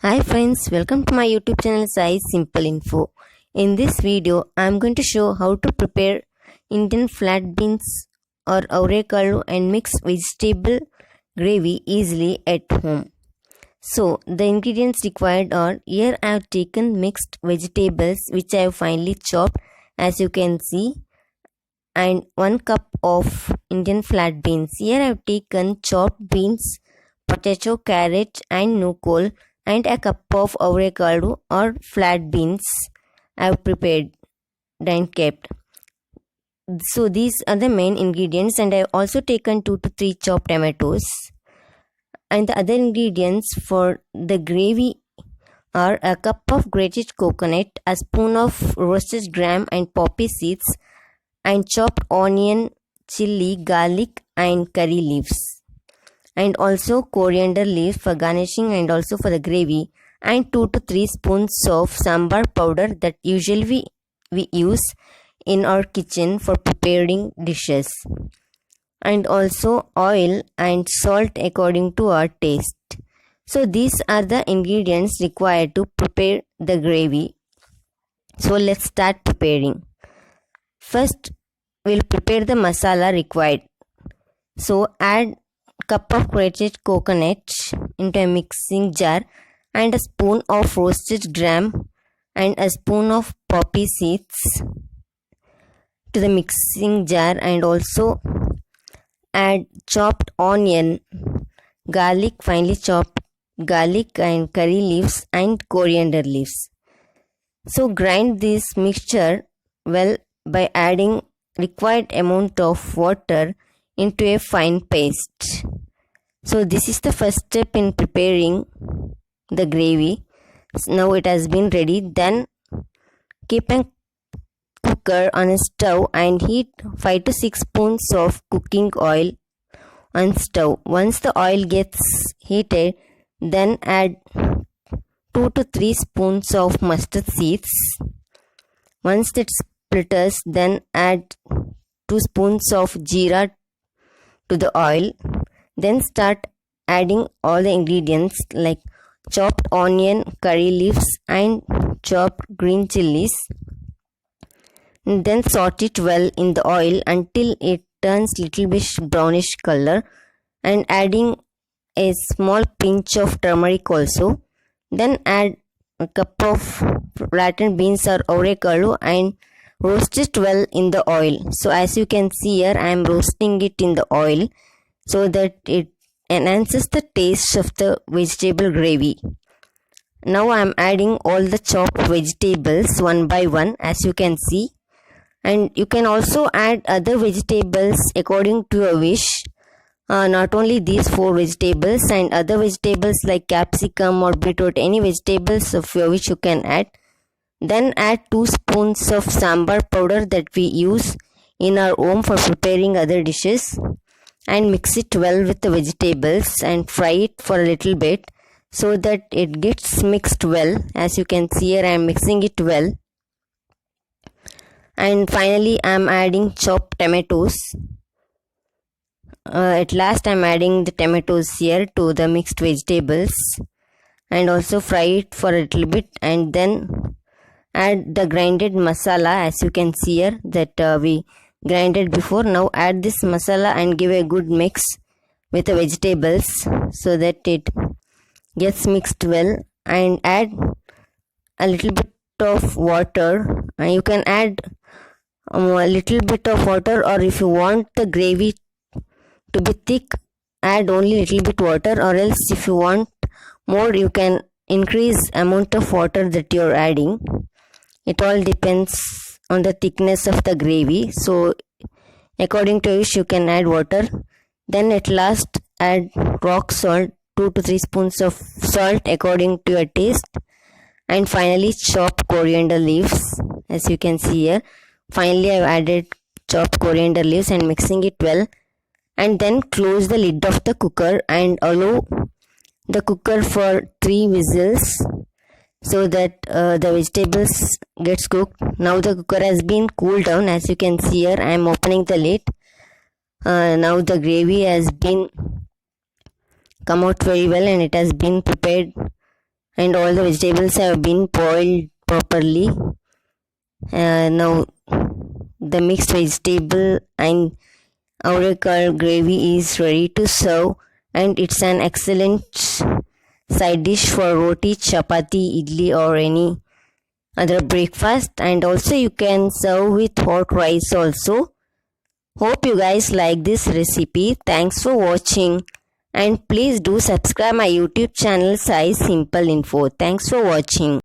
Hi friends, welcome to my YouTube channel Sai Simple Info. In this video, I am going to show how to prepare Indian flat beans or avocado and mix vegetable gravy easily at home. So, the ingredients required are: here I have taken mixed vegetables which I have finely chopped as you can see, and 1 cup of Indian flat beans. Here I have taken chopped beans, potato, carrot and nucol, and a cup of avocado or flat beans I have prepared and kept. So these are the main ingredients, and I have also taken 2 to 3 chopped tomatoes. And the other ingredients for the gravy are a cup of grated coconut, a spoon of roasted gram and poppy seeds, and chopped onion, chili, garlic and curry leaves, and also coriander leaves for garnishing and also for the gravy, and 2 to 3 spoons of sambar powder that usually we use in our kitchen for preparing dishes, and also oil and salt according to our taste. So these are the ingredients required to prepare the gravy. So let's start preparing. First, we'll prepare the masala required. So add cup of grated coconut into a mixing jar and a spoon of roasted gram and a spoon of poppy seeds to the mixing jar, and also add chopped onion, garlic, finely chopped garlic and curry leaves and coriander leaves. So grind this mixture well by adding required amount of water into a fine paste. So this is the first step in preparing the gravy. Now it has been ready. Then keep a cooker on a stove and heat 5 to 6 spoons of cooking oil on stove. Once the oil gets heated, then add 2 to 3 spoons of mustard seeds. Once it splitters, then add 2 spoons of jeera to the oil. Then start adding all the ingredients like chopped onion, curry leaves and chopped green chilies. And then saute it well in the oil until it turns little bit brownish color, and adding a small pinch of turmeric also. Then add a cup of flattened beans or avocado and roast it well in the oil. So as you can see here, I am roasting it in the oil so that it enhances the taste of the vegetable gravy. Now I am adding all the chopped vegetables one by one, as you can see, and you can also add other vegetables according to your wish. Not only these 4 vegetables, and other vegetables like capsicum or beetroot, any vegetables of your wish you can add. Then add 2 spoons of sambar powder that we use in our home for preparing other dishes, and mix it well with the vegetables and fry it for a little bit so that it gets mixed well. As you can see here, I am mixing it well. And finally I am adding chopped tomatoes. At last I am adding the tomatoes here to the mixed vegetables, and also fry it for a little bit, and then add the grinded masala, as you can see here, that we grinded before. Now add this masala and give a good mix with the vegetables so that it gets mixed well, and add a little bit of water. And you can add a little bit of water, or if you want the gravy to be thick, add only little bit water, or else if you want more, you can increase amount of water that you are adding. It all depends on the thickness of the gravy, so according to which you can add water. Then at last add rock salt, 2 to 3 spoons of salt according to your taste, and finally chop coriander leaves, as you can see here. Finally I have added chopped coriander leaves and mixing it well, and then close the lid of the cooker and allow the cooker for 3 whistles so that the vegetables gets cooked. Now the cooker has been cooled down, as you can see here. I am opening the lid. Now the gravy has been come out very well, and it has been prepared and all the vegetables have been boiled properly. Now the mixed vegetable and avokado gravy is ready to serve, and it's an excellent side dish for roti, chapati, idli or any other breakfast, and also you can serve with hot rice also. Hope you guys like this recipe. Thanks for watching, and please do subscribe my YouTube channel Sai Simple Info. Thanks for watching.